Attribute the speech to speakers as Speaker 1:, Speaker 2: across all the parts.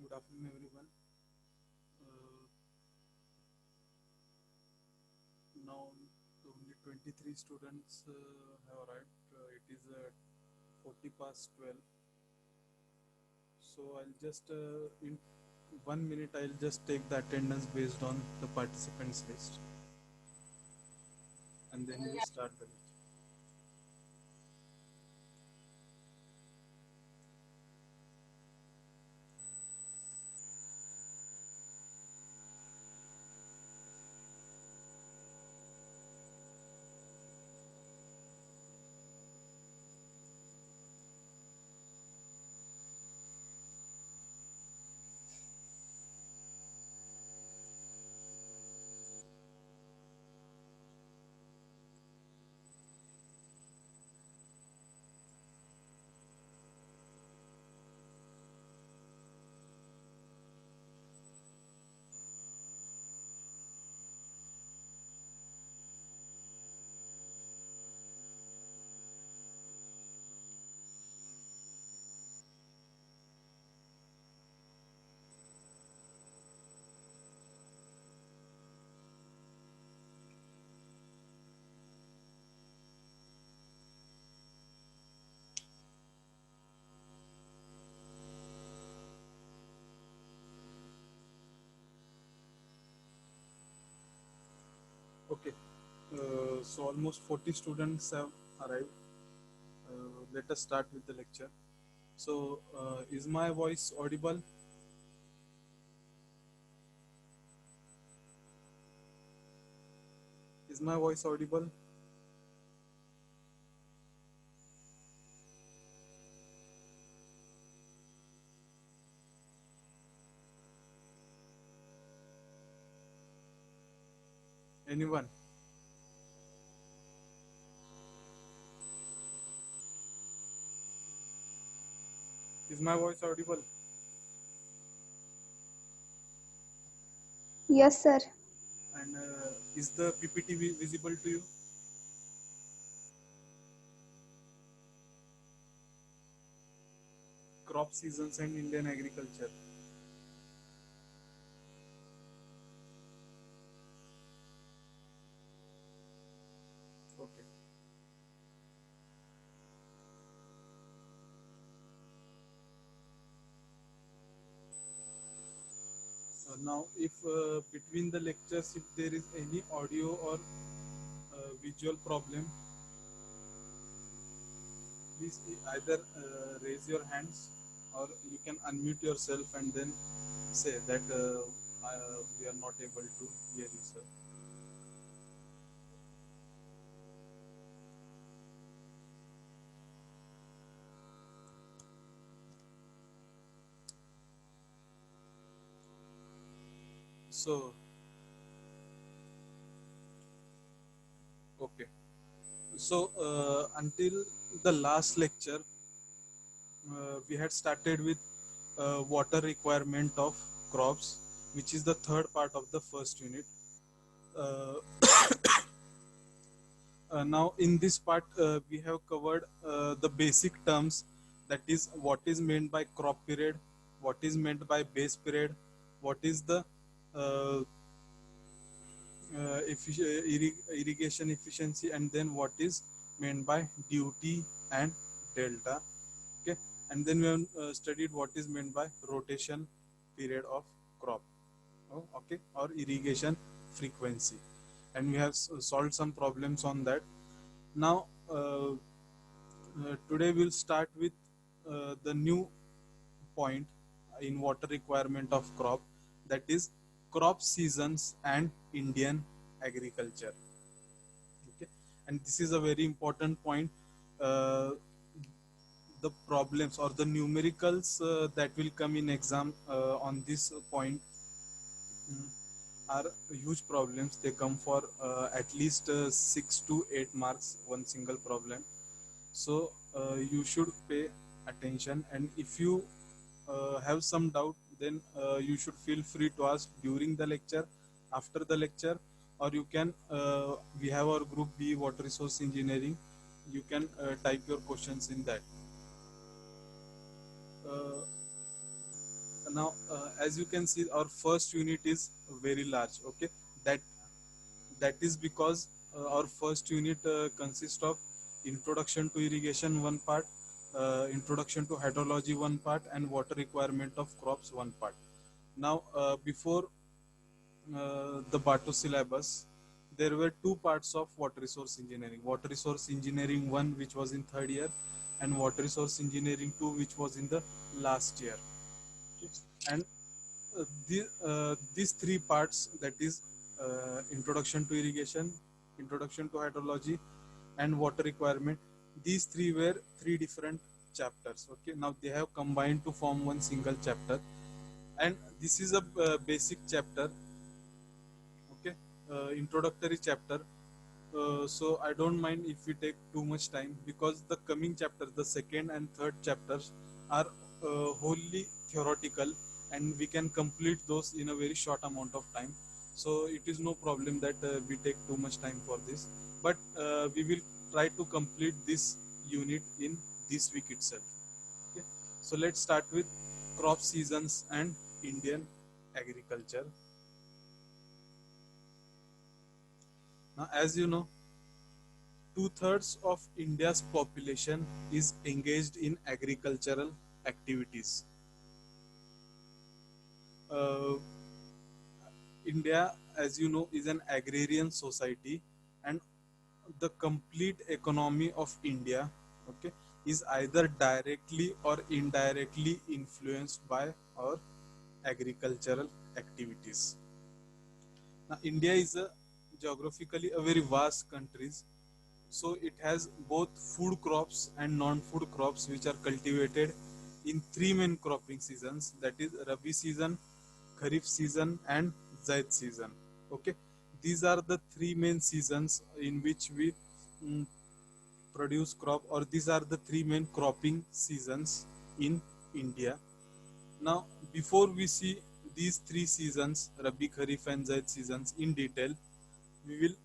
Speaker 1: Good afternoon, everyone. Uh, Now only 23 students have arrived. It is 40 past 12. So I'll just in 1 minute I'll just take the attendance based on the participants list, and then we'll start the lecture. Okay. So almost 40 students have arrived. Let us start with the lecture. So is my voice audible? Is my voice audible? Anyone? Is my voice audible?
Speaker 2: Yes, sir.
Speaker 1: And is the PPT visible to you? Crop seasons and Indian agriculture. Okay. Now, if between the lectures, if there is any audio or visual problem, please either raise your hands or you can unmute yourself and then say that we are not able to hear you, sir. So, okay. So, until the last lecture, we had started with water requirement of crops, which is the third part of the first unit. Uh, Now, in this part, we have covered the basic terms, that is, what is meant by crop period, what is meant by base period, what is the uh, irrigation efficiency, and then what is meant by duty and delta. Okay, and then we have studied what is meant by rotation period of crop. Oh, okay, or irrigation frequency, and we have solved some problems on that. Now, today we'll start with the new point in water requirement of crop, that is crop seasons and Indian agriculture. Okay, and this is a very important point. Uh, the problems or the numericals that will come in exam on this point are huge problems. They come for at least 6 to 8 marks, one single problem. So you should pay attention, and if you have some doubt, then you should feel free to ask during the lecture, after the lecture, or you can we have our group B, water resource engineering. You can type your questions in that. uh, Now, as you can see, our first unit is very large. Okay, that that is because our first unit consists of introduction to irrigation one part, introduction to hydrology one part, and water requirement of crops one part. Now, before the Bato syllabus, there were two parts of water resource engineering. Water resource engineering 1, which was in third year, and water resource engineering 2, which was in the last year. Okay. And these three parts, that is introduction to irrigation, introduction to hydrology, and water requirement, these three were three different chapters. Okay, now they have combined to form one single chapter, and this is a basic chapter. Okay, introductory chapter. So I don't mind if we take too much time, because the coming chapters, the second and third chapters, are wholly theoretical, and we can complete those in a very short amount of time. So it is no problem that we take too much time for this, but we will try to complete this unit in this week itself. Okay? So let's start with crop seasons and Indian agriculture. Now, as you know, two-thirds of India's population is engaged in agricultural activities. Uh, India, as you know, is an agrarian society, and the complete economy of India, okay, is either directly or indirectly influenced by our agricultural activities. Now, India is a geographically a very vast country, so it has both food crops and non-food crops which are cultivated in three main cropping seasons, that is Rabi season, Kharif season, and Zaid season. Okay, these are the three main seasons in which we mm, produce crop, or these are the three main cropping seasons in India. Now, before we see these three seasons, Rabi, Kharif, and Zaid seasons in detail, we will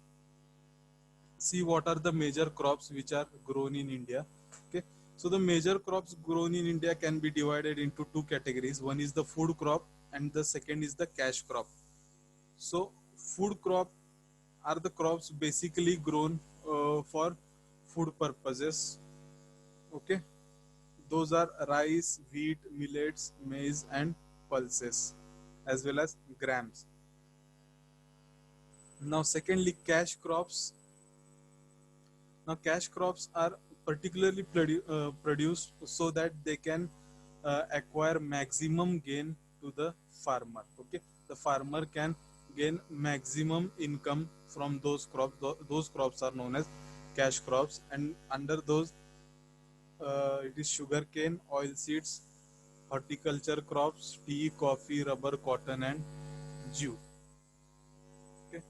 Speaker 1: see what are the major crops which are grown in India. Okay, so the major crops grown in India can be divided into two categories. One is the food crop, and the second is the cash crop. So food crop are the crops basically grown for food purposes. Okay, those are rice, wheat, millets, maize, and pulses, as well as grams. Now, secondly, cash crops. Now, cash crops are particularly produced so that they can acquire maximum gain to the farmer. Okay, the farmer can gain maximum income from those crops. Those crops are known as cash crops, and under those, it is sugarcane, oil seeds, horticulture crops, tea, coffee, rubber, cotton, and jute. Okay,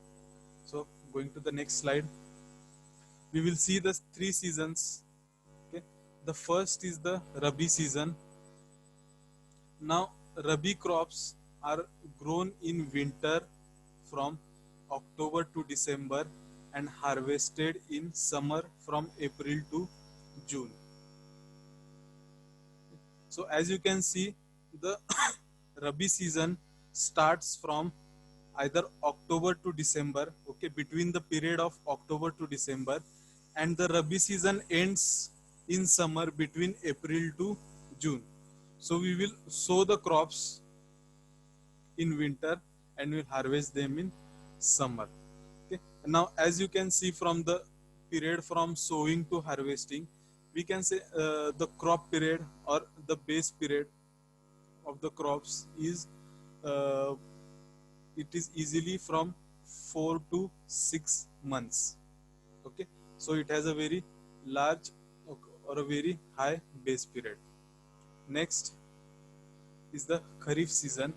Speaker 1: so going to the next slide, we will see the three seasons. Okay, the first is the Rabi season. Now, Rabi crops are grown in winter from October to December and harvested in summer from April to June. So, as you can see, the Rabi season starts from either October to December, okay, between the period of October to December, and the Rabi season ends in summer between April to June. So we will sow the crops in winter and we'll harvest them in summer. Okay. Now, as you can see from the period from sowing to harvesting, we can say the crop period or the base period of the crops is uh, it is easily from 4 to 6 months. Okay, so it has a very large or a very high base period. Next is the Kharif season.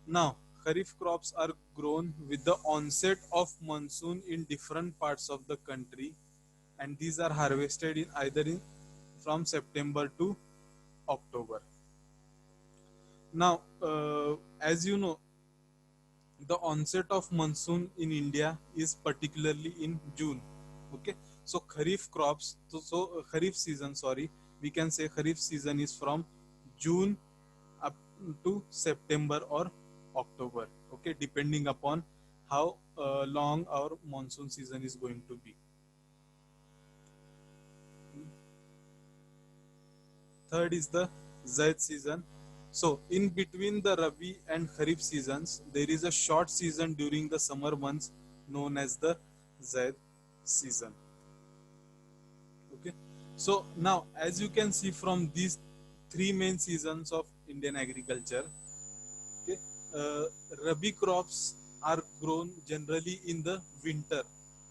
Speaker 1: Now, Kharif crops are grown with the onset of monsoon in different parts of the country, and these are harvested in either in from September to October. Now, as you know, the onset of monsoon in India is particularly in June. Okay, so Kharif crops, Kharif season, sorry, we can say Kharif season is from June up to September or October. Okay, depending upon how long our monsoon season is going to be. Third is the Zaid season. So, in between the Rabi and Kharif seasons, there is a short season during the summer months known as the Zaid season. Okay. So, now as you can see from these three main seasons of Indian agriculture, okay, uh, Rabi crops are grown generally in the winter,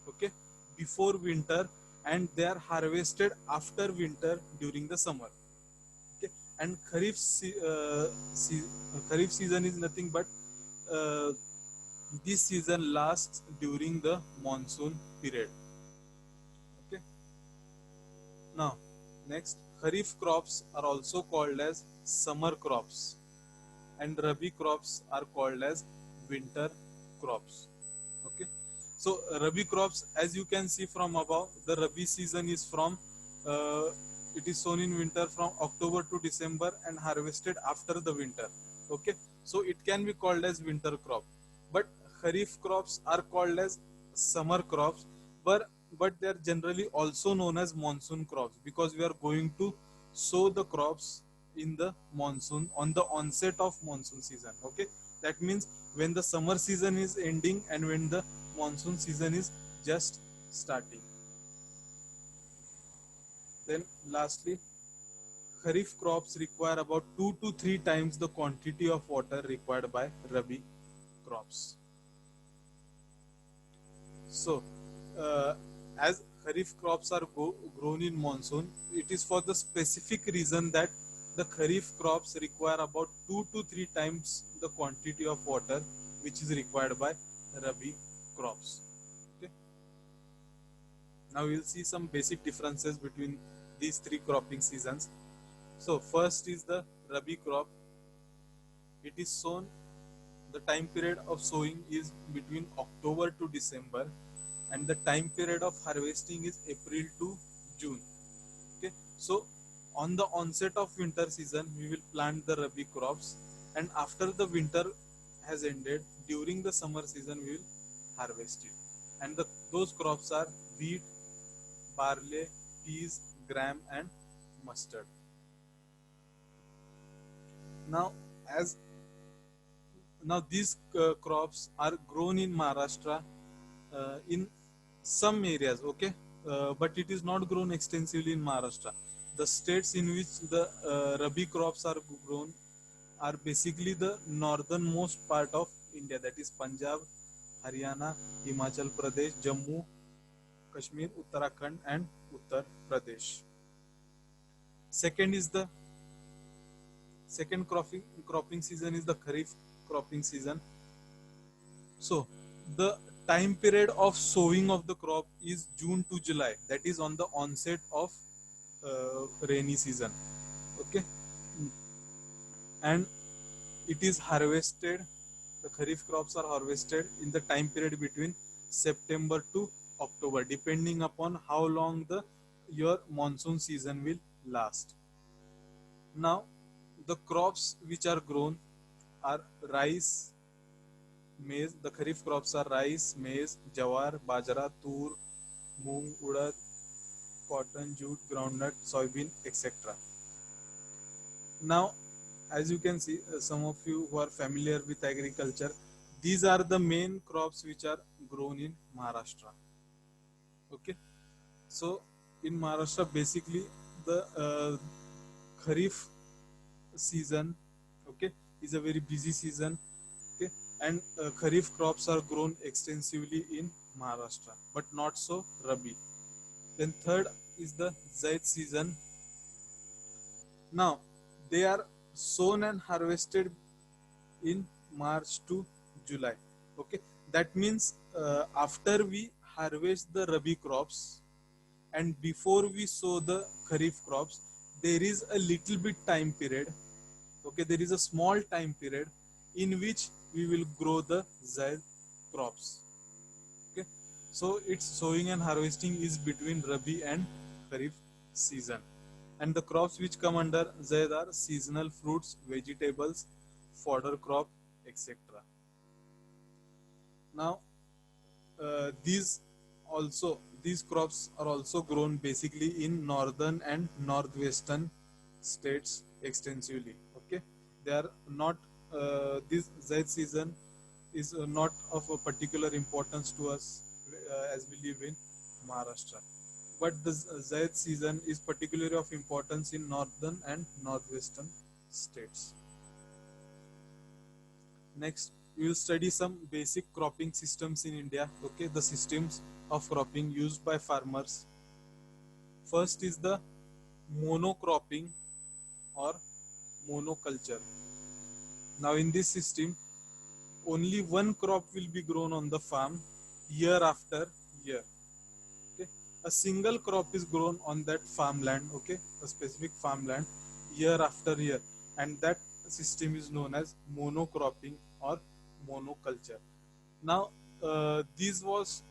Speaker 1: okay, before winter, and they are harvested after winter during the summer. Okay, and Kharif season is nothing but uh, this season lasts during the monsoon period. Okay, now next, Kharif crops are also called as summer crops, and Rabi crops are called as winter crops. Okay, so Rabi crops, as you can see from above, the Rabi season is from uh, it is sown in winter from October to December and harvested after the winter. Okay, so it can be called as winter crop, but Kharif crops are called as summer crops, but they are generally also known as monsoon crops because we are going to sow the crops in the monsoon on the onset of monsoon season. Okay, that means when the summer season is ending and when the monsoon season is just starting. Then lastly, Kharif crops require about 2 to 3 times the quantity of water required by Rabi crops. So, as Kharif crops are grown in monsoon, it is for the specific reason that the Kharif crops require about 2 to 3 times the quantity of water which is required by Rabi crops. Okay. Now we'll see some basic differences between these three cropping seasons. So first is the Rabi crop. It is sown, the time period of sowing is between October to December, and the time period of harvesting is April to June. Okay, so on the onset of winter season, we will plant the Rabi crops, and after the winter has ended, during the summer season, we will harvest it. And those crops are wheat, barley, peas, gram, and mustard. Now, as now these crops are grown in Maharashtra in some areas, okay, but it is not grown extensively in Maharashtra. The states in which the Rabi crops are grown are basically the northernmost part of India, that is Punjab, Haryana, Himachal Pradesh, Jammu, Kashmir, Uttarakhand, and Uttar Pradesh. Second is the second cropping season is the Kharif cropping season. So the time period of sowing of the crop is June to July. That is on the onset of rainy season. Okay, and it is harvested. The Kharif crops are harvested in the time period between September to October, depending upon how long the your monsoon season will last. Now, the crops which are grown are rice, maize. The Kharif crops are rice, maize, jawar, bajra, tur, moong, urad, cotton, jute, groundnut, soybean, etc. Now, as you can see, some of you who are familiar with agriculture, these are the main crops which are grown in Maharashtra. Okay, so in Maharashtra, basically the Kharif season, okay, is a very busy season. Okay, and Kharif crops are grown extensively in Maharashtra, but not so Rabi. Then third is the Zaid season. Now they are sown and harvested in March to July. Okay, that means after we harvest the Rabi crops and before we sow the Kharif crops, there is a little bit time period. Okay, there is a small time period in which we will grow the Zaid crops. Okay, so its sowing and harvesting is between Rabi and Kharif season. And the crops which come under Zaid are seasonal fruits, vegetables, fodder crop, etc. Now, these also these crops are also grown basically in northern and northwestern states extensively. Okay, they are not this Zaid season is not of a particular importance to us as we live in Maharashtra, but the Zaid season is particularly of importance in northern and northwestern states. Next, we will study some basic cropping systems in India. Okay, the systems of cropping used by farmers. First is the monocropping or monoculture. Now, in this system, only one crop will be grown on the farm year after year. Okay, a single crop is grown on that farmland. Okay, a specific farmland year after year, and that system is known as monocropping or monoculture. Now, this was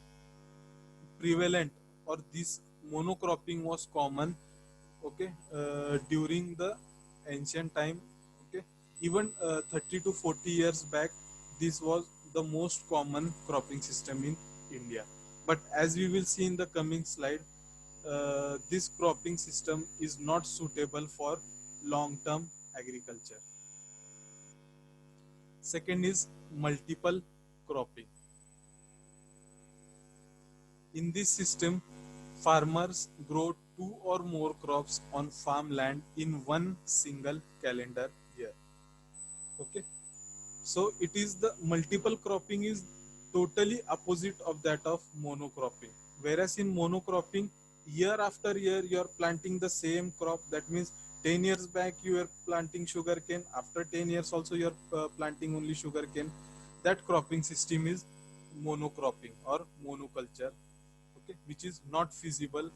Speaker 1: prevalent, or this monocropping was common, okay, during the ancient time. Okay, even 30 to 40 years back, this was the most common cropping system in India. But as we will see in the coming slide, this cropping system is not suitable for long term agriculture. Second is multiple cropping. In this system, farmers grow two or more crops on farmland in one single calendar year. Okay, so it is the multiple cropping is totally opposite of that of monocropping. Whereas in monocropping, year after year you are planting the same crop. That means 10 years back you were planting sugarcane. After 10 years also you are planting only sugarcane. That cropping system is monocropping or monoculture. Okay, which is not feasible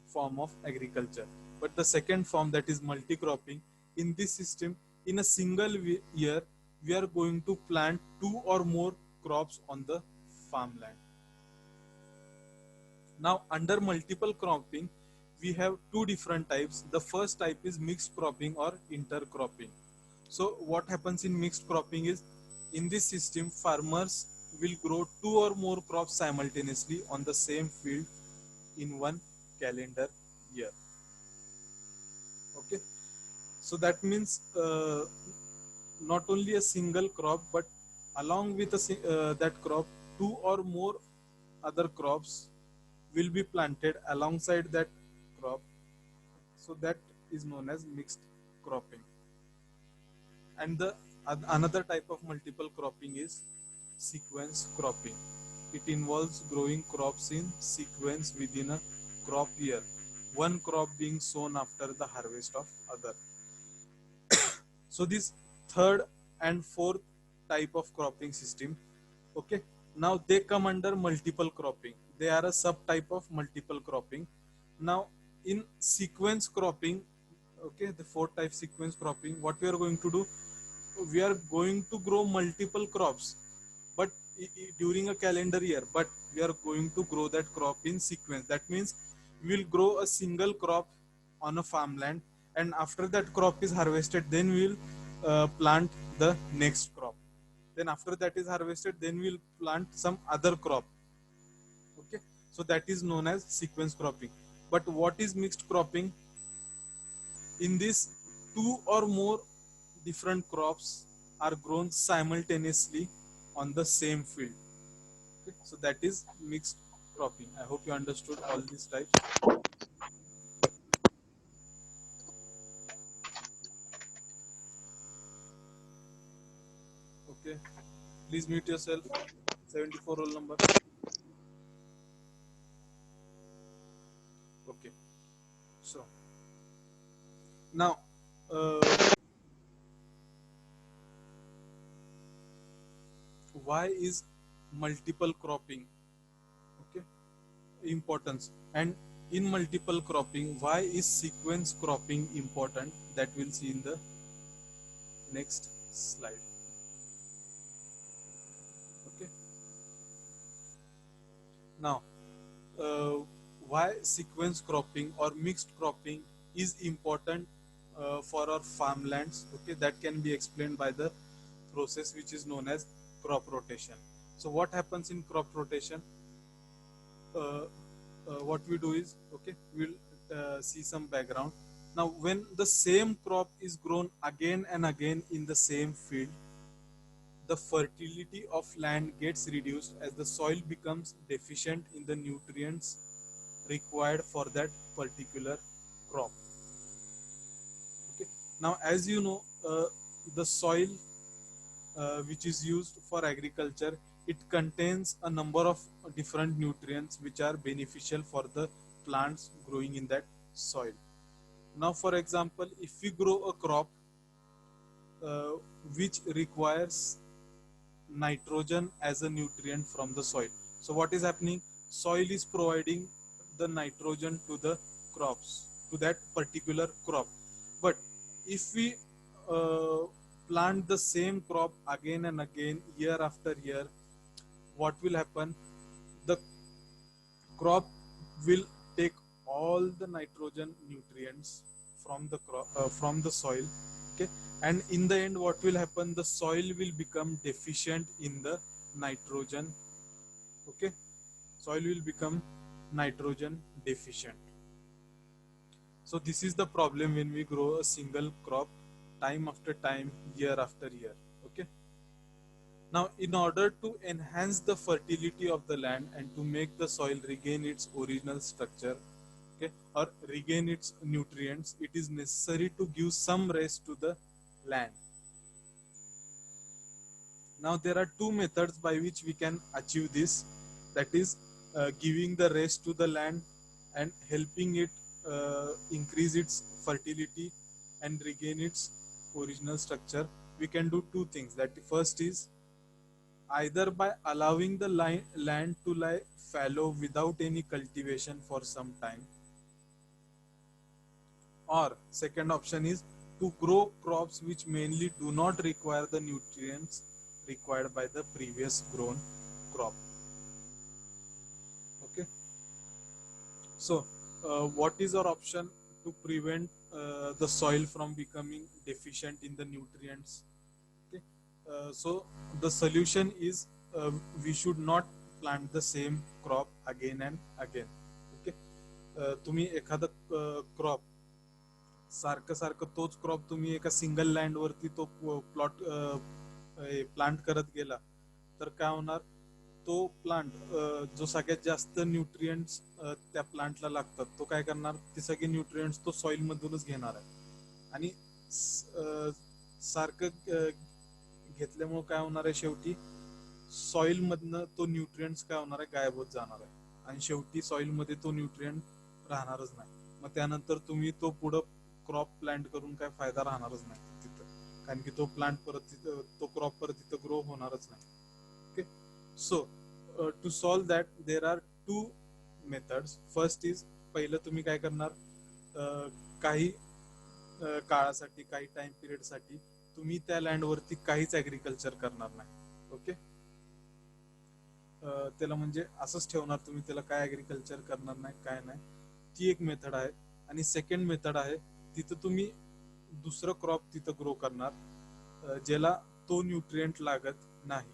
Speaker 1: form of agriculture. But the second form, that is multi-cropping, in this system, in a single year, we are going to plant two or more crops on the farmland. Now, under multiple cropping, we have two different types. The first type is mixed cropping or intercropping. So, what happens in mixed cropping is, in this system, farmers will grow two or more crops simultaneously on the same field in one calendar year. Okay, so that means not only a single crop, but along with that crop, two or more other crops will be planted alongside that crop. So that is known as mixed cropping. And the another type of multiple cropping is sequence cropping. It involves growing crops in sequence within a crop year, one crop being sown after the harvest of other. So this third and fourth type of cropping system, okay, now they come under multiple cropping. They are a subtype of multiple cropping. Now in sequence cropping, okay, the fourth type sequence cropping, what we are going to do, we are going to grow multiple crops, but during a calendar year, but we are going to grow that crop in sequence. That means we will grow a single crop on a farmland, and after that crop is harvested, then we will plant the next crop. Then after that is harvested, then we will plant some other crop. Okay, so that is known as sequence cropping. But what is mixed cropping? In this, two or more different crops are grown simultaneously on the same field. Okay, so that is mixed cropping. I hope you understood all these types. Okay, please mute yourself. 74 roll number. Okay, so now why is multiple cropping, okay, importance? And in multiple cropping, why is sequence cropping important? That we'll see in the next slide. Okay, now uh, why sequence cropping or mixed cropping is important for our farmlands. Okay, that can be explained by the process which is known as crop rotation. So what happens in crop rotation? uh, what we do is, okay, we'll see some background. Now when the same crop is grown again and again in the same field, the fertility of land gets reduced as the soil becomes deficient in the nutrients required for that particular crop. Okay, now as you know, the soil which is used for agriculture, it contains a number of different nutrients which are beneficial for the plants growing in that soil. Now for example, if we grow a crop uh, which requires nitrogen as a nutrient from the soil, so what is happening? Soil is providing the nitrogen to the crops, to that particular crop. But if we uh, plant the same crop again and again, year after year, what will happen? The crop will take all the nitrogen nutrients from the crop, from the soil. Okay, and in the end what will happen? The soil will become deficient in the nitrogen. Okay, soil will become nitrogen deficient. So this is the problem when we grow a single crop time after time, year after year. Okay, now in order to enhance the fertility of the land and to make the soil regain its original structure, okay, or regain its nutrients, it is necessary to give some rest to the land. Now there are two methods by which we can achieve this, that is giving the rest to the land and helping it increase its fertility and regain its original structure. We can do two things. That first is either by allowing the land to lie fallow without any cultivation for some time, or second option is to grow crops which mainly do not require the nutrients required by the previous grown crop. Okay, so what is our option to prevent the soil from becoming deficient in the nutrients? Okay, so the solution is we should not plant the same crop again and again. Okay, तुम्ही एखादा crop सारखं सारखं तोच crop तुम्ही एका single land वरती तो plot plant करत गेला तर काय होणार? तो प्लांट जो सगळ्यात जास्त न्यूट्रिएंट्स त्या प्लांटला लागतात, तो काय करणार? ते सगळे न्यूट्रिएंट्स तो सॉइल मधूनच घेणार आहे. आणि सारखं घेतल्यामुळे काय होणार आहे? शेवटी सॉइल मधनं तो न्यूट्रिएंट्स काय होणार आहे? गायब होत जाणार आहे. आणि शेवटी सॉइल मध्ये तो न्यूट्रिएंट राहणारच नाही. मग त्यानंतर तुम्ही तो पुढं क्रॉप प्लांट करून काय फायदा राहणारच नाही तिथं, कारण की तो प्लांट परत तिथं, तो क्रॉप परत तिथं ग्रो होणारच नाही. Okay, so to solve that there are two methods. First is, पहिलं तुम्ही काय करणार? काही काळासाठी, काही टाइम पिरियड साठी तुम्ही त्या लँडवरती काहीच ऍग्रिकल्चर करणार नाही. ओके, त्याला म्हणजे असंच ठेवणार तुम्ही, त्याला काय ऍग्रिकल्चर करणार नाही, काय नाही. ती एक मेथड आहे. आणि सेकंड मेथड आहे, तिथं तुम्ही दुसरं क्रॉप तिथं ग्रो करणार ज्याला तो न्यूट्रिएंट लागत नाही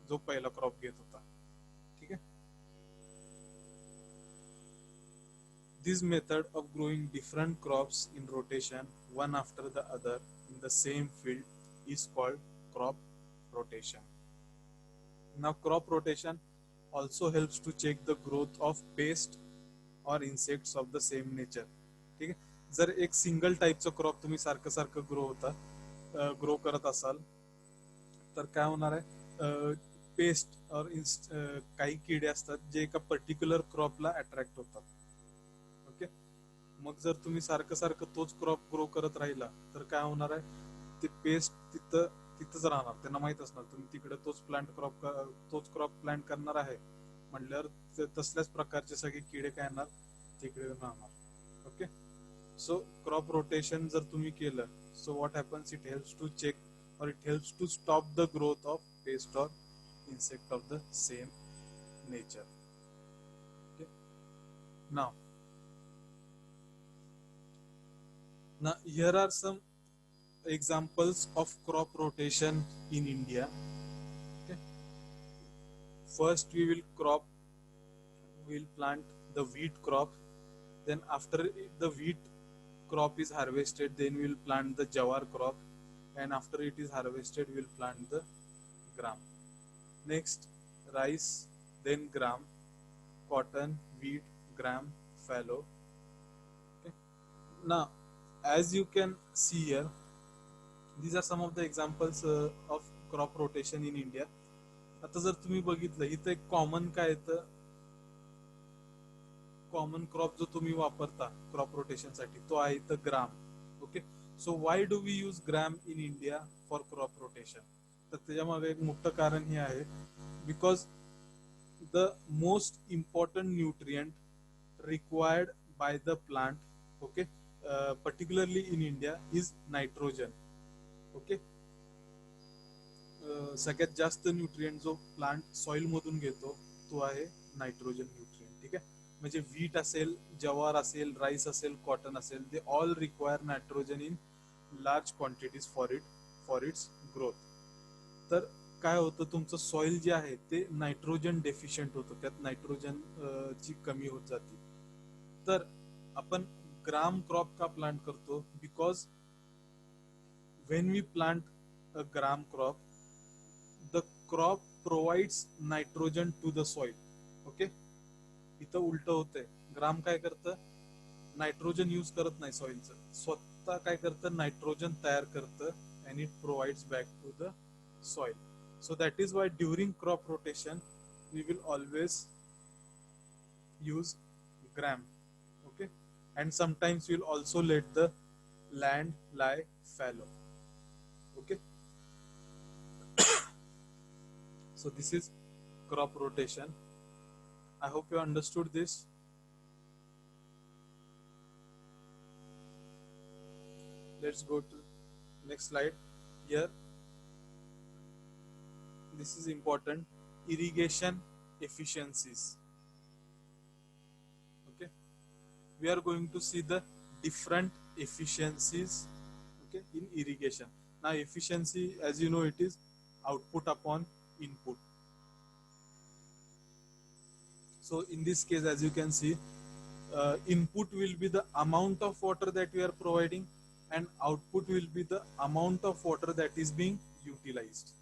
Speaker 1: जो पहिला क्रॉप घेत होता. ठीक आहे. This method of growing different crops in rotation, one after the other, in the same field is called crop rotation. Now, crop rotation also helps to check the growth of pest or insects of the same nature. ठीक आहे. जर एक single टाईपचं crop तुम्ही सारखं सारखं grow करत असाल तर काय होणार आहे? पेस्ट और काही किडे असतात जे एका पर्टिक्युलर क्रॉपला अट्रॅक्ट होतात. ओके, मग जर तुम्ही सारखं सारखं तोच क्रॉप ग्रो करत राहिला तर काय होणार आहे? ते पेस्ट तिथंच राहणार. त्यांना माहित असणार तुम्ही तिकडे तोच क्रॉप प्लांट करणार आहे म्हटल्यावर तसल्याच प्रकारचे सगळे किडे काय येणार? तिकडे राहणार. ओके, सो क्रॉप रोटेशन जर तुम्ही केलं, so what happens? It helps to check or it helps to stop the growth of pest or insect of the same nature. Okay, now Now here are some examples of crop rotation in India. Okay. First we will plant the wheat crop. Then after the wheat crop is harvested, then we will plant the jawar crop, and after it is harvested we will plant the gram. Next, rice, then gram, cotton, wheat, gram, fallow. Okay. Now, as you can see here, these are some of the examples of crop rotation in India. आता जर तुम्ही बघितलं इथं एक common काय येतं, common crop जो तुम्ही वापरता क्रॉप रोटेशन साठी तो आहे इथं gram. Okay. So why do we use gram in India for crop rotation? तर त्याच्यामागे एक मोठं कारण हे आहे, because the most important nutrient required by the plant, okay, particularly in India, is nitrogen. Okay. सगळ्यात जास्त न्यूट्रिएंट जो प्लांट सॉइल मधून घेतो तो आहे नायट्रोजन न्यूट्रिएंट. ठीक आहे. म्हणजे व्हीट असेल, जवार असेल, राईस असेल, कॉटन असेल, they all require nitrogen in large quantities for its growth. तर काय होतं, तुमचं सॉइल जे आहे ते नायट्रोजन डेफिशियंट होतं, त्यात नायट्रोजन ची कमी होत जाते. तर आपण ग्राम क्रॉप का प्लांट करतो? Because when we plant a gram crop, the crop provides nitrogen to the soil. Okay. इथं उलट होतंय, ग्राम काय करतं, नायट्रोजन यूज करत नाही सॉइलचं, स्वतः काय करतं, नायट्रोजन तयार करतं and it provides back to the soil. So that is why during crop rotation we will always use gram. Okay. And sometimes we'll also let the land lie fallow. Okay. So this is crop rotation. I hope you understood this. Let's go to next slide. Here, this is important, irrigation efficiencies. Okay. We are going to see the different efficiencies, okay, in irrigation. Now efficiency, as you know, it is output upon input. So in this case, as you can see, input will be the amount of water that we are providing, and output will be the amount of water that is being utilized.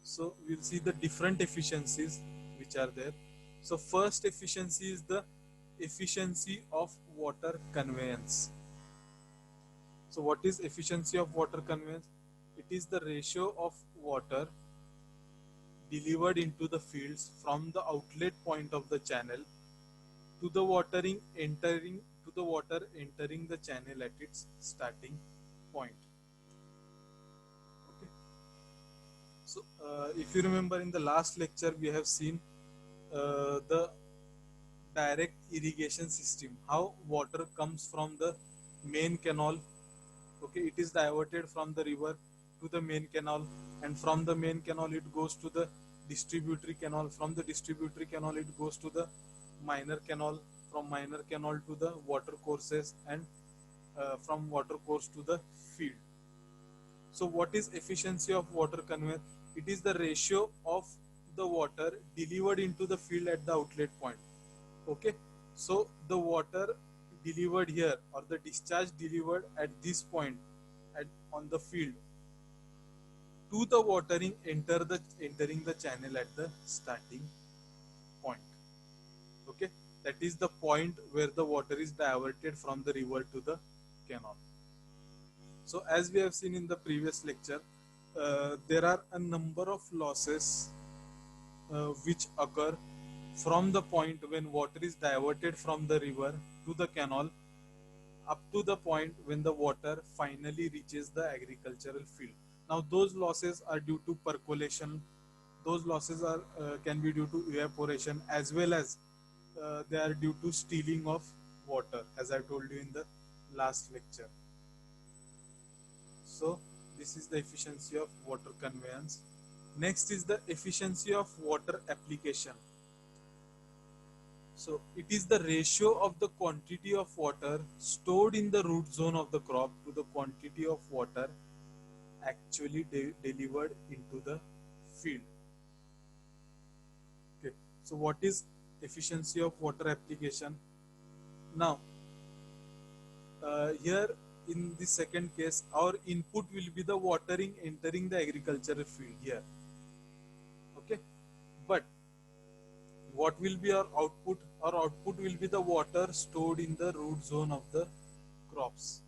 Speaker 1: So we'll see the different efficiencies which are there. So first efficiency is the efficiency of water conveyance. So what is efficiency of water conveyance? It is the ratio of water delivered into the fields from the outlet point of the channel to the water entering the channel at its starting point. Okay. So if you remember, in the last lecture we have seen the direct irrigation system, how water comes from the main canal. Okay, it is diverted from the river to the main canal, and from the main canal it goes to the distributary canal. From the distributary canal it goes to the minor canal, from minor canal to the water courses, and from water course to the field. So what is efficiency of water conveyance? It is the ratio of the water delivered into the field at the outlet point. Okay. So the water delivered here, or the discharge delivered at this point on the field, to the watering entering the channel at the starting point. Okay. That is the point where the water is diverted from the river to the canal. So as we have seen in the previous lecture, there are a number of losses which occur from the point when water is diverted from the river to the canal up to the point when the water finally reaches the agricultural field. Now those losses are due to percolation, those losses are can be due to evaporation, as well as they are due to stealing of water, as I told you in the last lecture. So this is the efficiency of water conveyance. Next is the efficiency of water application. So it is the ratio of the quantity of water stored in the root zone of the crop to the quantity of water actually delivered into the field. Okay. So what is efficiency of water application? Now, here in the second case, our input will be the watering entering the agricultural field here. Okay. But what will be our output? Our output will be the water stored in the root zone of the crops.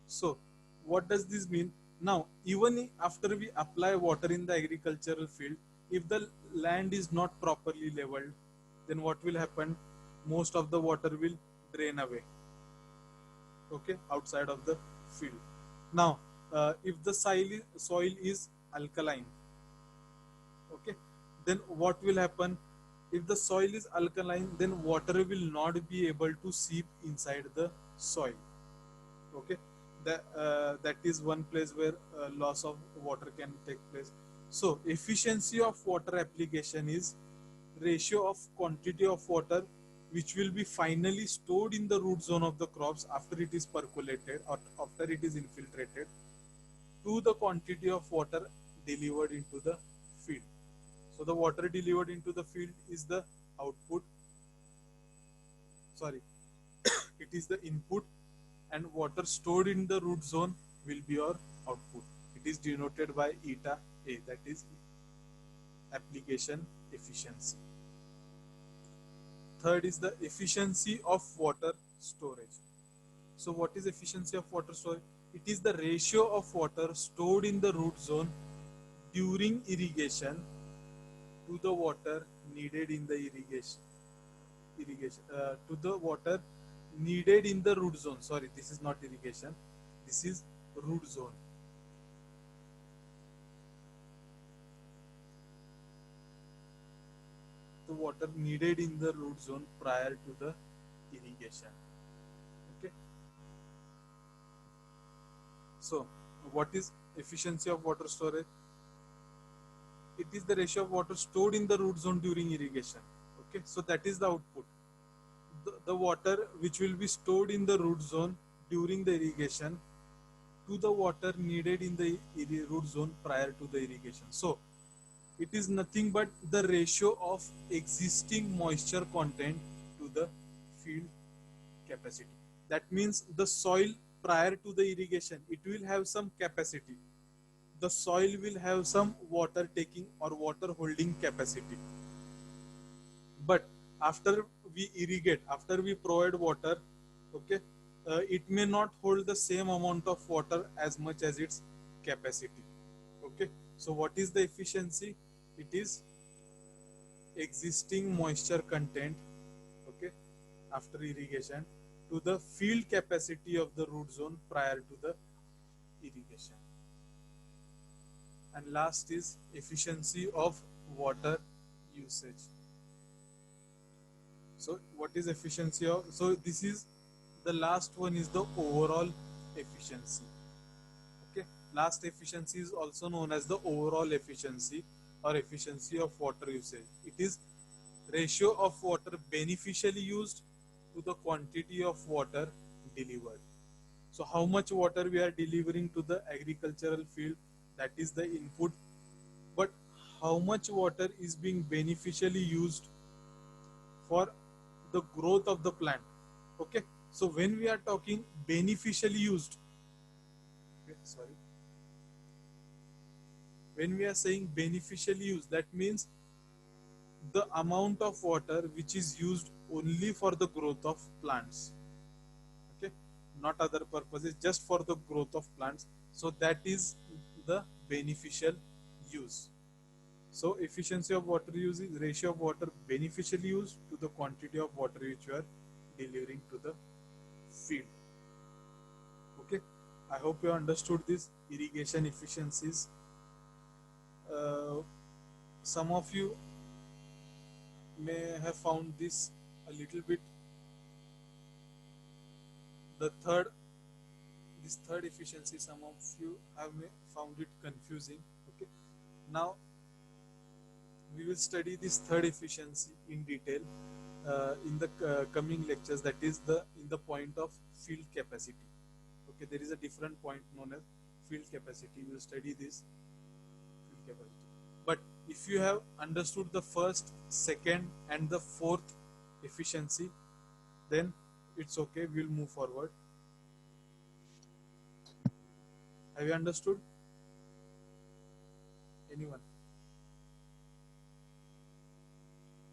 Speaker 1: So, what does this mean? Now, even after we apply water in the agricultural field, if the land is not properly leveled, then what will happen? Most of the water will drain away, okay, outside of the field. Now, if the soil is alkaline, okay, then what will happen? If the soil is alkaline, then water will not be able to seep inside the soil. Okay, that is one place where loss of water can take place. So efficiency of water application is ratio of quantity of water which will be finally stored in the root zone of the crops after it is percolated or after it is infiltrated to the quantity of water delivered into the field. So the water delivered into the field is the output, sorry, it is the input, and water stored in the root zone will be your output. It is denoted by eta A, that is application efficiency. Third is the efficiency of water storage. So what is efficiency of water storage? It is the ratio of water stored in the root zone during irrigation to the water needed in the irrigation to the water needed in the root zone. Sorry, this is not irrigation, this is root zone. The water needed in the root zone prior to the irrigation. Okay. So what is efficiency of water storage? It is the ratio of water stored in the root zone during irrigation. Okay. So that is the output. The water which will be stored in the root zone during the irrigation to the water needed in the root zone prior to the irrigation. So it is nothing but the ratio of existing moisture content to the field capacity. That means the soil prior to the irrigation, it will have some capacity. The soil will have some water taking or water holding capacity. But after we irrigate, after we provide water, okay, it may not hold the same amount of water as much as its capacity. Okay, so what is the efficiency? It is existing moisture content, okay, after irrigation to the field capacity of the root zone prior to the irrigation. And last is efficiency of water usage. So what is efficiency of? So this is the last one is the overall efficiency. Okay, last efficiency is also known as the overall efficiency or efficiency of water usage. It is ratio of water beneficially used to the quantity of water delivered. So how much water we are delivering to the agricultural field, that is the input. But how much water is being beneficially used for the growth of the plant? Okay. So when we are talking beneficially used, okay, sorry, when we are saying beneficially used, that means the amount of water which is used only for the growth of plants, okay, not other purposes, just for the growth of plants. So that is the beneficial use. So efficiency of water use is ratio of water beneficially used to the quantity of water which you are delivering to the field. Okay, I hope you understood this irrigation efficiencies. Some of you may have found this a little bit, the third, this third efficiency, some of you have found it confusing. Okay, now we will study this third efficiency in detail. in the coming lectures, that is the in the point of field capacity. Okay, there is a different point known as field capacity. We will study this field capacity. But if you have understood the first, second, and the fourth efficiency, then it's okay. We'll move forward. Have you understood? Anyone?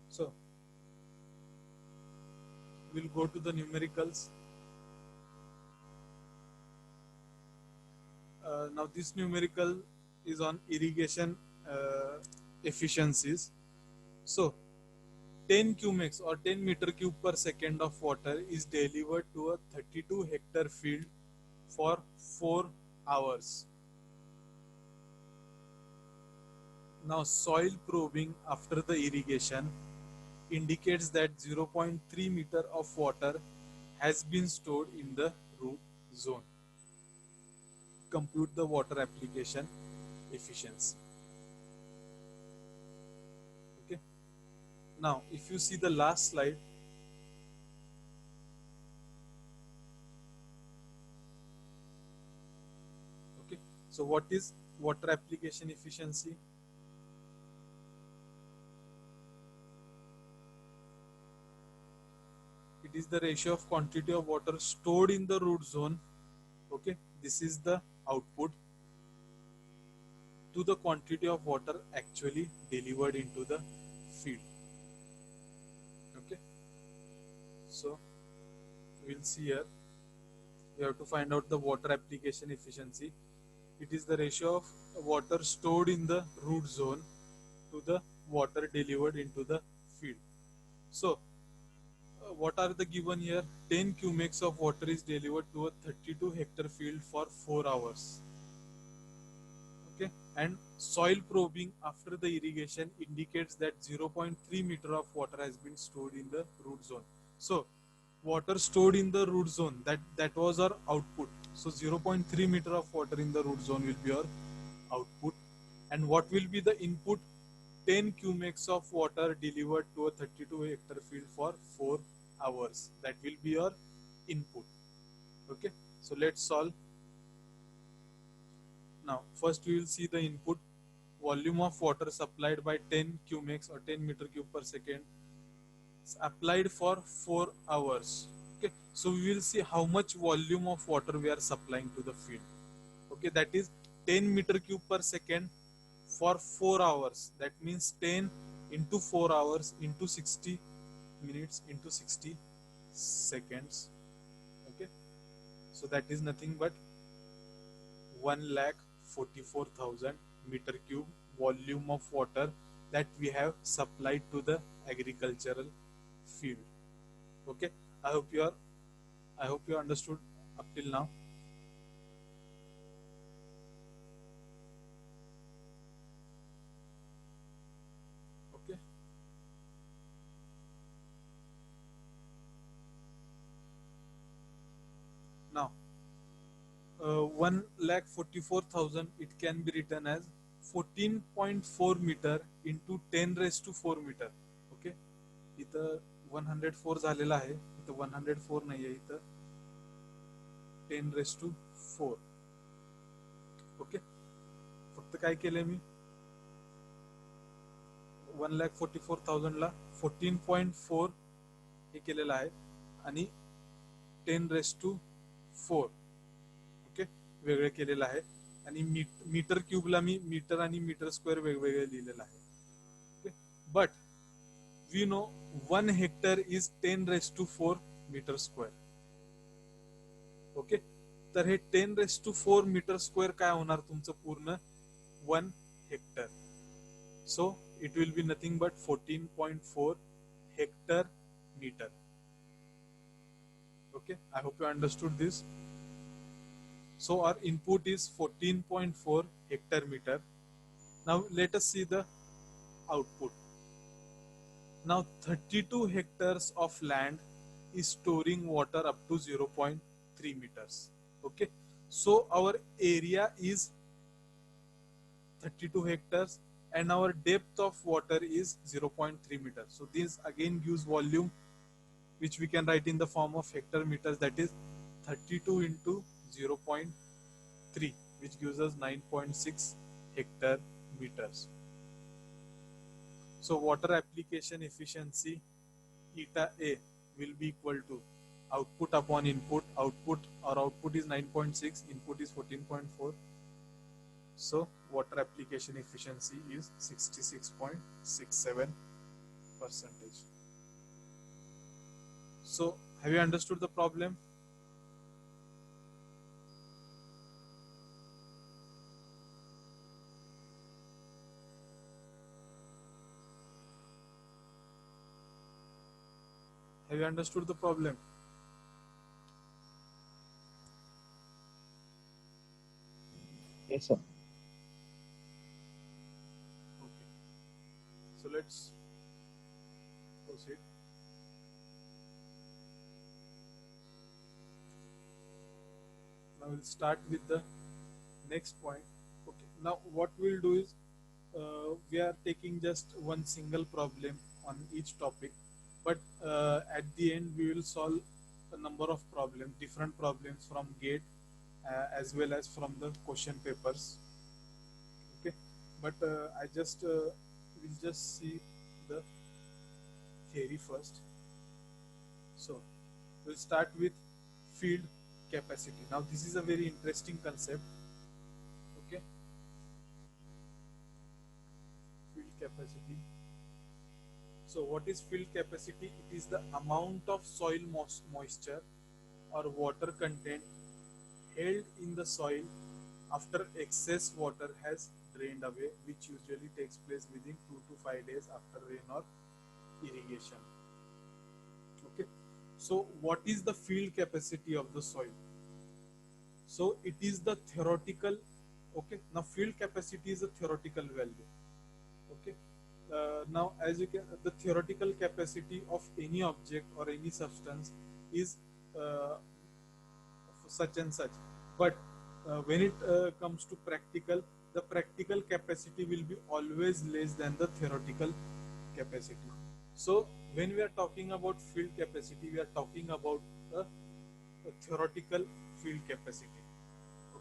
Speaker 1: So we'll go to the numericals. Now this numerical is on irrigation efficiencies. So 10 cumex or 10 meter cube per second of water is delivered to a 32 hectare field for 4 hours. Now soil probing after the irrigation indicates that 0.3 meter of water has been stored in the root zone. Compute the water application efficiency. Okay. Now, if you see the last slide, okay. So, what is water application efficiency? It is the ratio of quantity of water stored in the root zone. Okay, this is the output to the quantity of water actually delivered into the field. Okay, so we'll see here. We have to find out the water application efficiency. It is the ratio of water stored in the root zone to the water delivered into the field. So, what are the given here? 10 cumex of water is delivered to a 32 hectare field for 4 hours. Okay, and soil probing after the irrigation indicates that 0.3 meter of water has been stored in the root zone. So, water stored in the root zone, that was our output. So 0.3 meter of water in the root zone will be our output. And what will be the input? 10 cumex of water delivered to a 32 hectare field for 4 hours. That will be your input. Okay, so let's solve. Now first we will see the input. Volume of water supplied by 10 cumex or 10 meter cube per second is applied for 4 hours. Okay, so we will see how much volume of water we are supplying to the field. Okay, that is 10 meter cube per second for 4 hours. That means 10 into 4 hours into 60 minutes into 60 seconds. Okay, so that is nothing but 1,44,000 meter cube volume of water that we have supplied to the agricultural field. Okay, I hope you understood up till now. Okay, now 1,44,000, it can be written as 14.4 meter into 10 raised to 4 meter. Okay, इथं 104 झालेला आहे, इथं 104 नाही आहे, इथं 10 raised to 4. Okay, फक्त काय केलंय मी 1,44,000 ला 14.4 हे केलेलं आहे आणि 10 raised to 4 ओके वेगळे केलेलं आहे आणि मीटर क्यूबला मी मीटर आणि मीटर स्क्वेअर वेगवेगळे लिहिलेलं आहे. Okay, but we know 1 hectare is 10 raised to 4 metre square. Okay, तर हे 10 raised to 4 मीटर स्क्वेअर काय होणार तुमचं पूर्ण 1 हेक्टर. So it will be nothing but 14.4 hectare meter. Okay, I hope you understood this. So our input is 14.4 hectare meter. Now let us see the output. Now 32 hectares of land is storing water up to 0.3 meters. Okay, so our area is 32 hectares and our depth of water is 0.3 meters. So this again gives volume, which we can write in the form of hectare meters, that is 32 into 0.3, which gives us 9.6 hectare meters. So water application efficiency eta A will be equal to output upon input. Output is 9.6, input is 14.4. So water application efficiency is 66.67%. So have you understood the problem? Have you understood the problem?
Speaker 2: Yes, sir.
Speaker 1: Okay. So let's proceed. Now we'll start with the next point. Okay. Now what we'll do is we are taking just one single problem on each topic, but at the end we will solve a number of problems, different problems from GATE as well as from the question papers. Okay, but I just will just see the theory first. So we'll start with field capacity. Now this is a very interesting concept. Okay, field capacity. So what is field capacity? It is the amount of soil moisture or water content held in the soil after excess water has drained away, which usually takes place within 2 to 5 days after rain or irrigation. Okay. So what is the field capacity of the soil? So it is the theoretical. Okay. Now field capacity is a theoretical value. Okay. Now, as you can, the theoretical capacity of any object or any substance is uh, such and such, but when it comes to practical, the practical capacity will be always less than the theoretical capacity. So, when we are talking about field capacity, we are talking about a theoretical field capacity.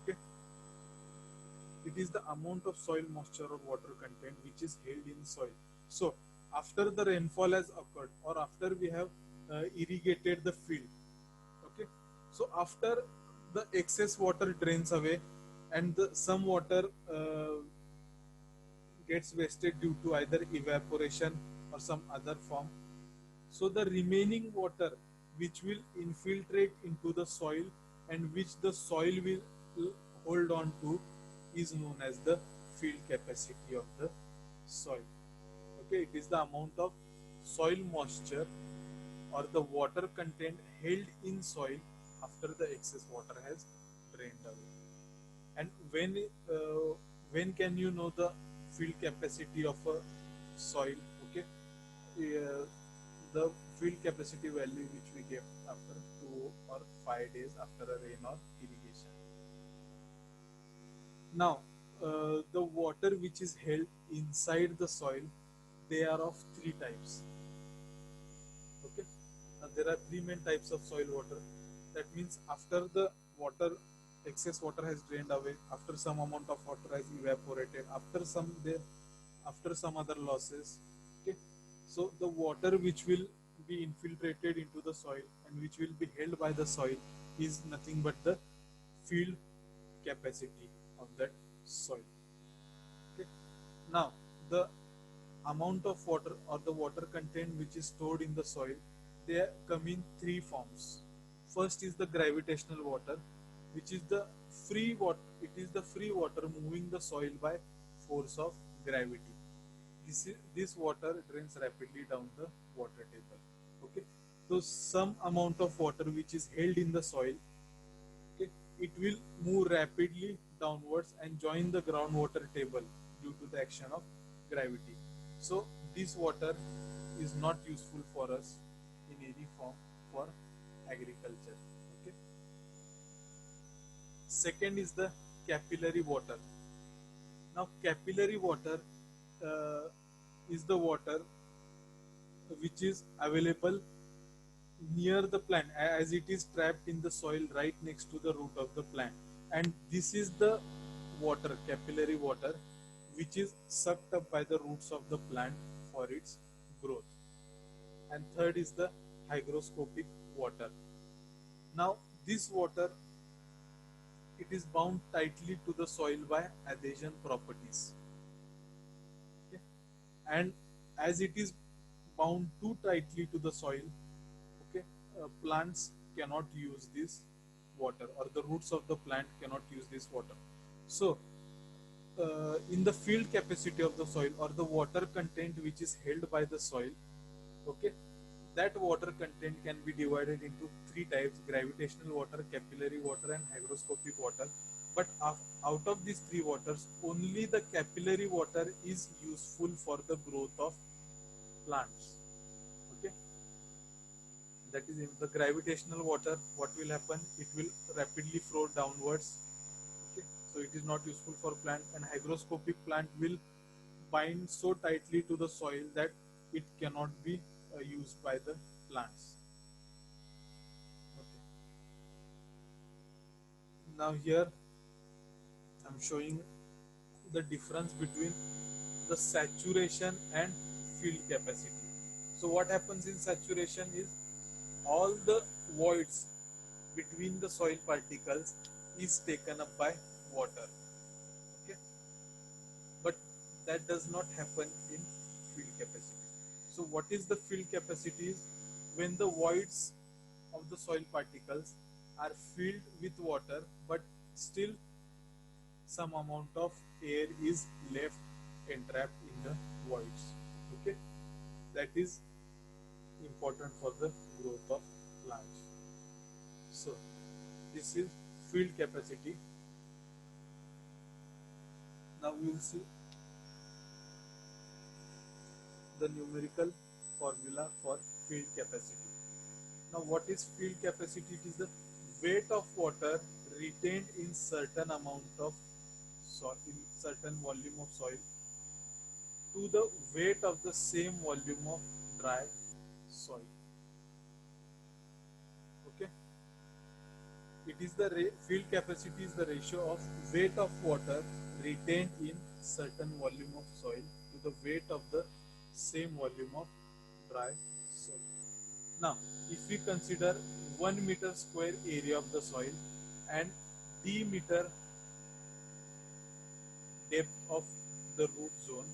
Speaker 1: Okay, it is the amount of soil moisture or water content which is held in soil. So after the rainfall has occurred or after we have irrigated the field, okay, so after the excess water drains away and some water gets wasted due to either evaporation or some other form, so the remaining water which will infiltrate into the soil and which the soil will hold on to is known as the field capacity of the soil. Okay, it is the amount of soil moisture or the water content held in soil after the excess water has drained away. And when can you know the field capacity of a soil? Okay, uh, the field capacity value which we get after 2 or 5 days after a rain or irrigation. Now, the water which is held inside the soil, they are of three types. Okay, now there are three main types of soil water. That means after the water, excess water has drained away, after some amount of water has evaporated, after some other losses. Okay, so the water which will be infiltrated into the soil and which will be held by the soil is nothing but the field capacity of that soil. Okay, now the amount of water or the water content which is stored in the soil, they come in three forms. First is the gravitational water, which is the free water. It is the free water moving the soil by force of gravity. This water drains rapidly down the water table. Okay, so some amount of water which is held in the soil, okay, it will move rapidly downwards and join the groundwater table due to the action of gravity. So this water is not useful for us in any form for agriculture. Okay. Second is the capillary water. Now capillary water uh, is the water which is available near the plant, as it is trapped in the soil right next to the root of the plant, and this is the water, capillary water, which is sucked up by the roots of the plant for its growth. And third is the hygroscopic water. Now this water, it is bound tightly to the soil by adhesion properties. Okay? And as it is bound too tightly to the soil, okay, plants cannot use this water, or the roots of the plant cannot use this water. So in the field capacity of the soil, or the water content which is held by the soil, okay, that water content can be divided into three types: gravitational water, capillary water, and hygroscopic water. But out of these three waters, only the capillary water is useful for the growth of plants. Okay, that is, in the gravitational water, what will happen? It will rapidly flow downwards. Okay, so it is not useful for plant. And hygroscopic plant will bind so tightly to the soil that it cannot be used by the plants. Okay. Now here I'm showing the difference between the saturation and field capacity. So what happens in saturation is all the voids between the soil particles is taken up by water. Okay, but that does not happen in field capacity. So what is the field capacity? Is when the voids of the soil particles are filled with water, but still some amount of air is left entrapped in the voids. Okay, that is important for the growth of plants. So this is field capacity. Now we will see the numerical formula for field capacity. Now what is field capacity? It is the weight of water retained in certain amount of soil, in certain volume of soil, to the weight of the same volume of dry soil. Okay, it is the field capacity is the ratio of weight of water retained in certain volume of soil to the weight of the same volume of dry soil. Now if we consider 1 meter square area of the soil and d meter depth of the root zone,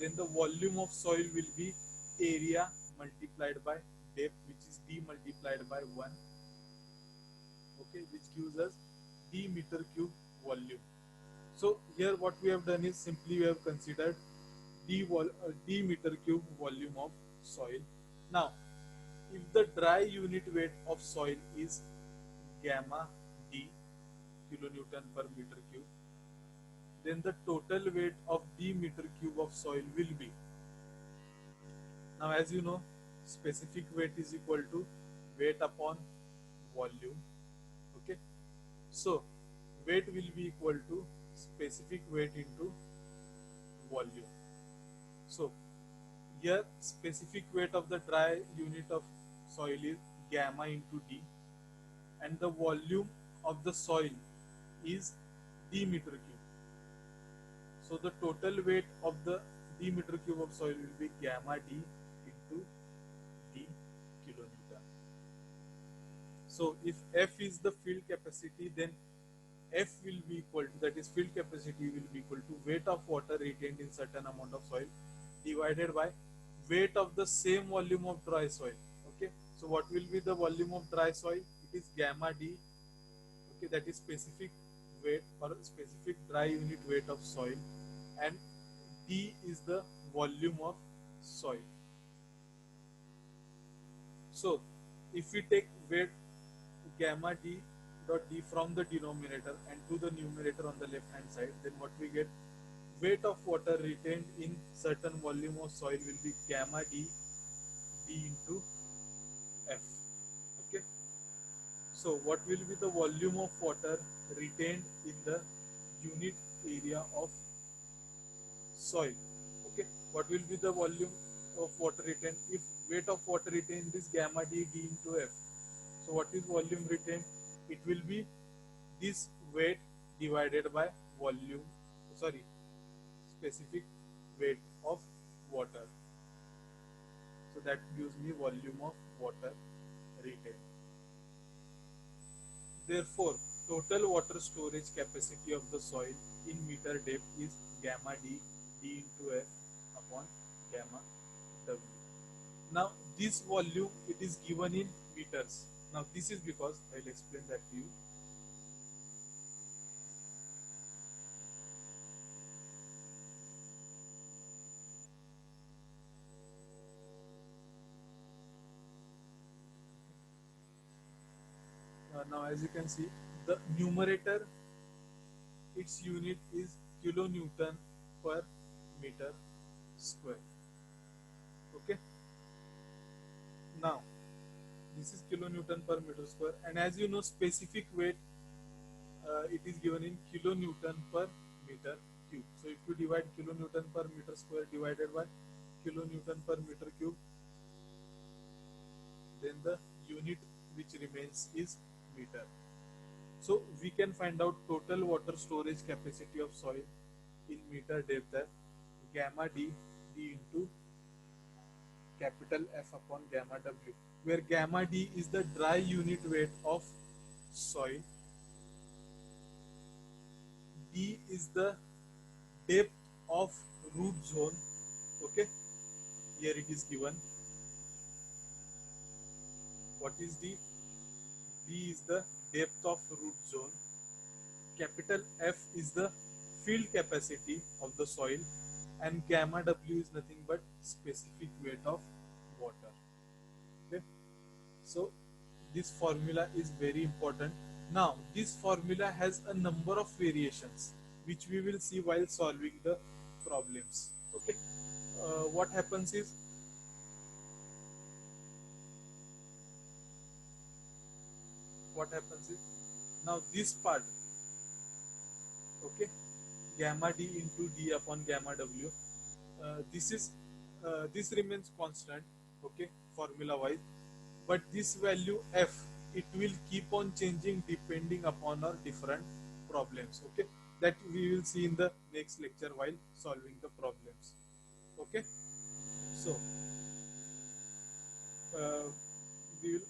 Speaker 1: then the volume of soil will be area multiplied by depth, which is d multiplied by 1. Okay, which gives us d meter cube volume. So here what we have done is simply we have considered d meter cube volume of soil. Now if the dry unit weight of soil is gamma d kilonewton per meter cube, then the total weight of d meter cube of soil will be, now as you know, specific weight is equal to weight upon volume. Okay, so weight will be equal to specific weight into volume. So here specific weight of the dry unit of soil is gamma into d, and the volume of the soil is d meter cube. So the total weight of the d meter cube of soil will be gamma d into d kilonewton. So if F is the field capacity, then F will be equal to, that is field capacity will be equal to weight of water retained in certain amount of soil divided by weight of the same volume of dry soil. Okay, so what will be the volume of dry soil? It is gamma d. Okay, that is specific weight or specific dry unit weight of soil, and d is the volume of soil. So if we take weight gamma d dot d from the denominator and to the numerator on the left hand side, then what we get, weight of water retained in certain volume of soil will be gamma d into F. Okay, so what will be the volume of water retained in the unit area of soil? What will be the volume of water retained? If weight of water retained is gamma d into F. So what is volume retained? It will be this weight divided by volume, sorry, specific weight of water. So that gives me volume of water retained. Therefore, total water storage capacity of the soil in meter depth is gamma d into F upon gamma W. Now this volume, it is given in meters. Now this is because I will explain that to you. Now as you can see, the numerator, its unit is kilonewton per meter square. Okay. Now this is kilonewton per meter square, and as you know, specific weight, it is given in kilonewton per meter cube. So if you divide kilonewton per meter square divided by kilonewton per meter cube, then the unit which remains is meter. So we can find out total water storage capacity of soil in meter depth as gamma d into capital F upon gamma W, where gamma d is the dry unit weight of soil, d is the depth of root zone. Okay, here it is given. What is d? D is the depth of root zone. Capital F is the field capacity of the soil, and gamma W is nothing but specific weight of water. Okay, so this formula is very important. Now this formula has a number of variations which we will see while solving the problems. Okay, what happens is, now this part, okay, gamma d into d upon gamma W, this is this remains constant, okay, formula wise, but this value f, it will keep on changing depending upon our different problems. Okay, that we will see in the next lecture while solving the problems. Okay, so we will,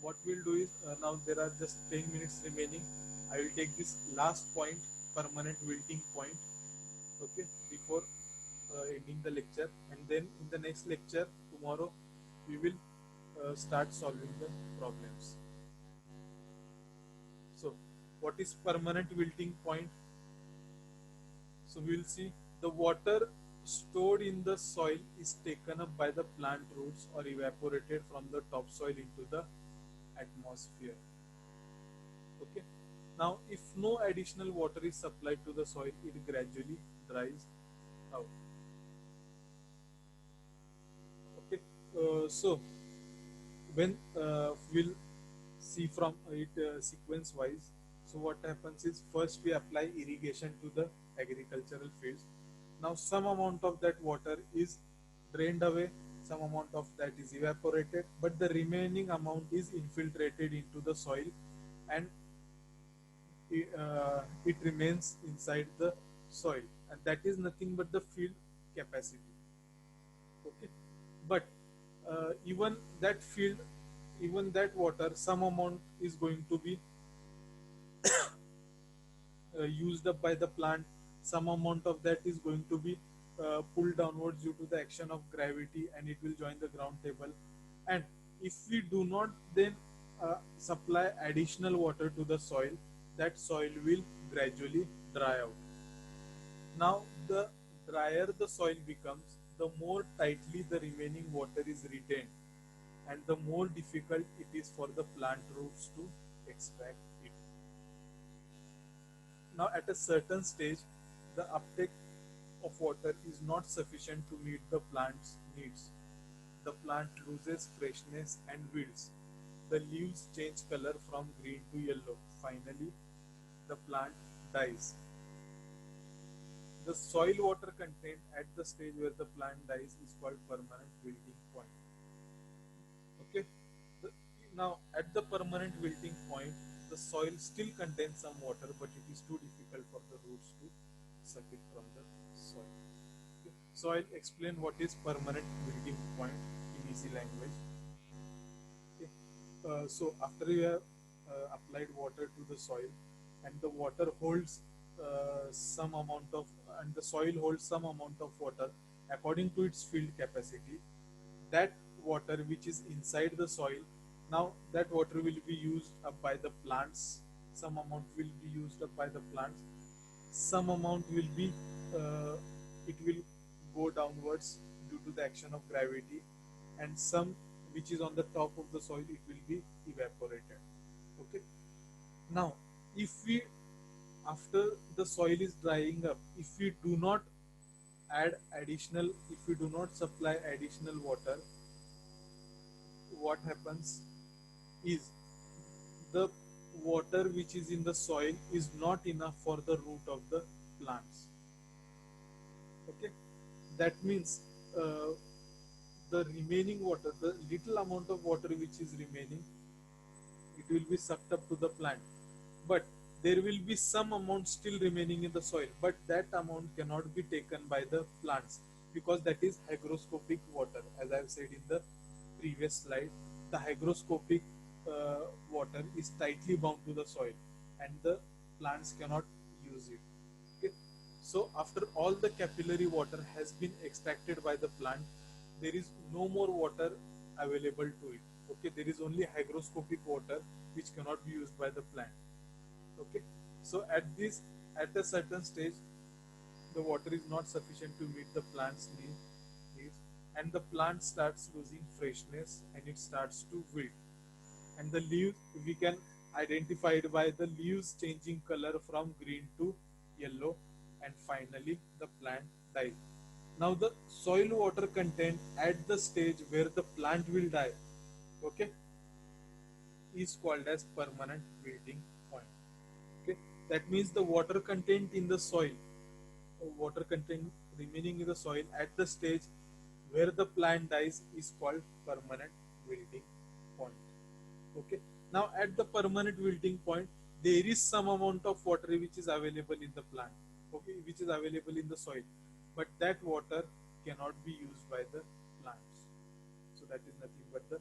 Speaker 1: what we'll do is, now there are just 10 minutes remaining. I will take this last point, permanent wilting point, okay, before ending the lecture, and then in the next lecture tomorrow we will start solving the problems. So what is permanent wilting point? So we will see, the water stored in the soil is taken up by the plant roots or evaporated from the topsoil into the atmosphere. Okay, now if no additional water is supplied to the soil, it gradually dries out. Okay, so when we'll see from it sequence wise. So what happens is, first we apply irrigation to the agricultural fields. Now some amount of that water is drained away, some amount of that is evaporated, but the remaining amount is infiltrated into the soil, and it remains inside the soil, and that is nothing but the field capacity. Okay, but even that field, even that water, some amount is going to be used up by the plant, some amount of that is going to be pulled downwards due to the action of gravity, and it will join the ground table. And if we do not then supply additional water to the soil, that soil will gradually dry out. Now the drier the soil becomes, the more tightly the remaining water is retained, and the more difficult it is for the plant roots to extract it. Now at a certain stage, the uptake of water is not sufficient to meet the plant's needs. The plant loses freshness and wilts. The leaves change color from green to yellow. Finally, the plant dies. the soil water content at the stage where the plant dies is called permanent wilting point. Okay. The, Now at the permanent wilting point, the soil still contains some water, but it is too difficult for the roots to suck it from the soil. Okay. So I'll explain what is permanent wilting point in easy language. Okay. So after you have applied water to the soil, and the water holds some amount of, and the soil holds some amount of water according to its field capacity, that water which is inside the soil, now that water will be used up by the plants, some amount will be used up by the plants, some amount will be it will go downwards due to the action of gravity, and some which is on the top of the soil, it will be evaporated. Okay. Now if we, after the soil is drying up, if we do not add additional, if we do not supply additional water, what happens is the water which is in the soil is not enough for the root of the plants. Okay. That means the remaining water, the little amount of water which is remaining, it will be sucked up to the plant, but there will be some amount still remaining in the soil, but that amount cannot be taken by the plants because that is hygroscopic water. As I have said in the previous slide, the hygroscopic water is tightly bound to the soil and the plants cannot use it. Okay. So after all the capillary water has been extracted by the plant, there is no more water available to it. Okay. There is only hygroscopic water which cannot be used by the plant. Okay. So at a certain stage, the water is not sufficient to meet the plant's needs, and the plant starts losing freshness and it starts to wilt. And the leaves, we can identify it by the leaves changing color from green to yellow, and finally the plant dies. Now the soil water content at the stage where the plant will die, okay, is called as permanent wilting point. Okay, that means the water content in the soil, water content remaining in the soil at the stage where the plant dies is called permanent wilting point. Okay. Now at the permanent wilting point, there is some amount of water which is available in the plant, okay, which is available in the soil, but that water cannot be used by the plants. So that is nothing but the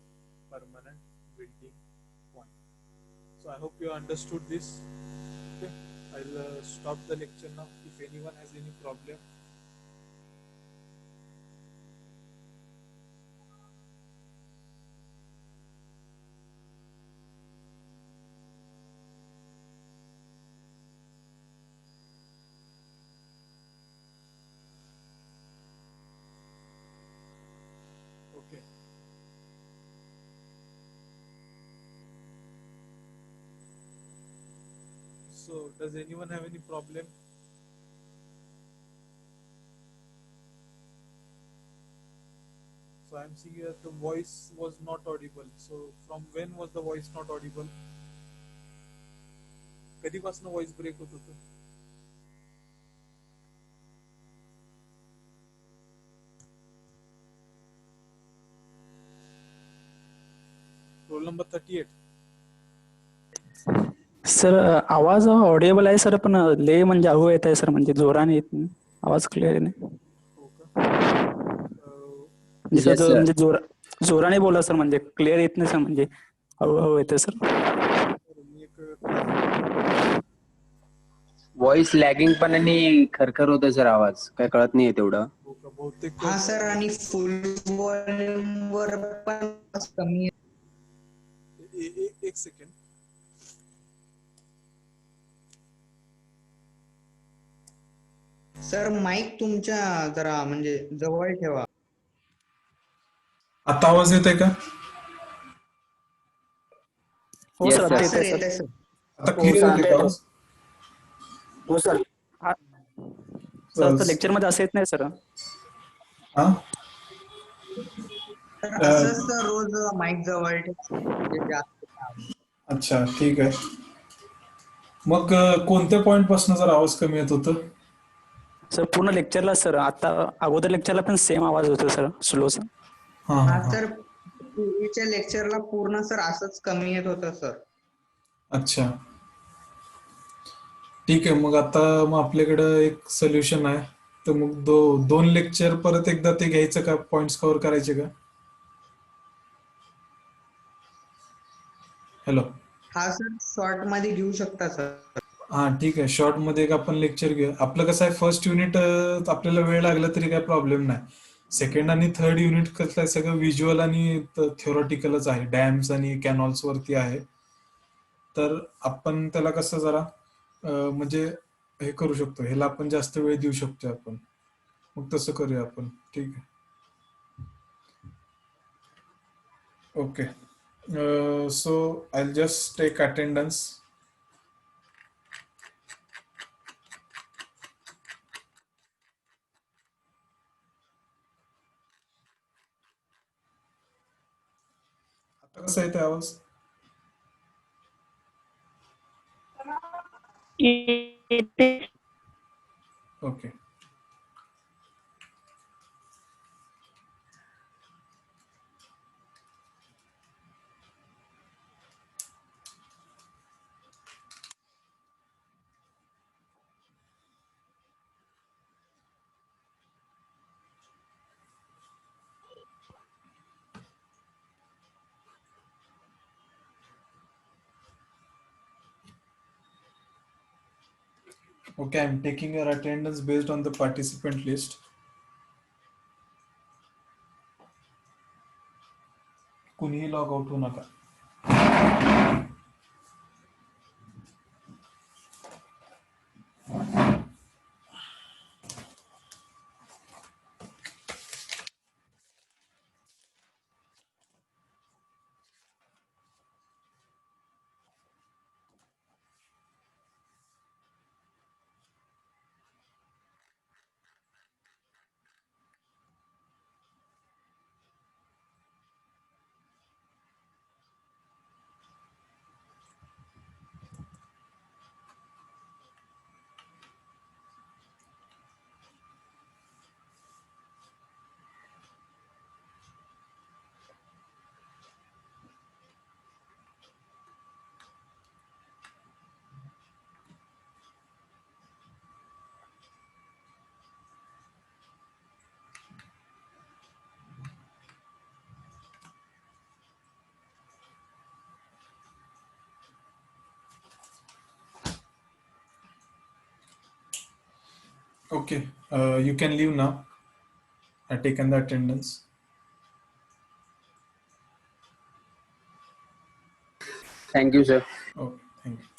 Speaker 1: permanent wilting point. So I hope you understood this. Okay. I'll stop the lecture now. If anyone has any problem. Okay. So does anyone have any problem? So I'm seeing that the voice was not audible. So from when was the voice not audible? कधीपासून voice break होत होतं? Roll number 38.
Speaker 3: Sir आवाज audible आहे sir, पण लय म्हणजे हळू येत आहे सर, म्हणजे जोराने येत नाही, आवाज क्लिअर नाही.
Speaker 1: हो का?
Speaker 3: म्हणजे
Speaker 2: Yes,
Speaker 3: सर
Speaker 2: sir.
Speaker 3: म्हणजे जोराने बोला सर, म्हणजे क्लिअर येत नाही सर, म्हणजे हळूहळू येते सर.
Speaker 1: मी एक
Speaker 2: व्हॉइस लॅगिंग पण आणि खरखर होतं सर, आवाज काय कळत नाहीये तेवढं.
Speaker 1: हो का? बहुतेक
Speaker 4: हा सर, आणि फुल व्हॉल्यूम वर पण कमी आहे.
Speaker 1: एक सेकंड.
Speaker 4: सर माईक तुमच्या जरा म्हणजे जवळ ठेवा.
Speaker 5: आता आवाज येतोय का?
Speaker 3: हो
Speaker 2: Yes,
Speaker 3: सर,
Speaker 2: sir.
Speaker 3: आता
Speaker 4: हा सर,
Speaker 3: येते
Speaker 4: येते
Speaker 3: सर.
Speaker 4: सर.
Speaker 5: आता क्लिअर येतोय का आवाज?
Speaker 3: हो सर. सर लेक्चर मध्ये असं येत नाही सर.
Speaker 5: हा?
Speaker 4: तर असंच सर रोज माईक जवळ ठेवा, म्हणजे जास्त
Speaker 5: अच्छा, ठीक आहे. मग कोणत्या पॉइंट पासून जर आवाज कमी येत होतं?
Speaker 3: सर पूर्ण लेक्चरला सर आता अगोदर लेक्चरला पण सेम आवाज होतो सर स्लोचा.
Speaker 5: हा
Speaker 4: हा
Speaker 5: हा हा.
Speaker 4: सर पूर्वीच्या लेक्चरला पूर्ण सर असंच कमी येत होतं सर.
Speaker 5: अच्छा ठीक आहे. मग आता मग आपल्याकडं एक सोल्युशन आहे. तर मग दोन लेक्चर परत एकदा ते घ्यायचं का, पॉइंट्स कव्हर करायचे का? हॅलो.
Speaker 4: हा सर शॉर्ट मध्ये घेऊ शकता सर.
Speaker 5: हा ठीक आहे. शॉर्ट मध्ये एक आपण लेक्चर घेऊ. आपलं कसं आहे, फर्स्ट युनिट आपल्याला वेळ लागला तरी काही प्रॉब्लेम नाही. सेकंड आणि थर्ड युनिट कसं आहे, सगळं व्हिज्युअल आणि थेरोटिकलच आहे. डॅम्स आणि कॅनॉल्स वरती आहे. तर आपण त्याला कसं जरा म्हणजे हे करू शकतो, ह्याला आपण जास्त वेळ देऊ शकतो आपण. मग तसं करूया आपण. ठीक आहे. Okay. So I just take attendance. आता कसा येतोय आवाज? Okay. Okay, I'm taking your attendance based on the participant list. कुणीही लॉग आउट होऊ नका. Okay, you can leave now. I've taken the attendance.
Speaker 2: Thank you sir.
Speaker 5: Okay, thank you.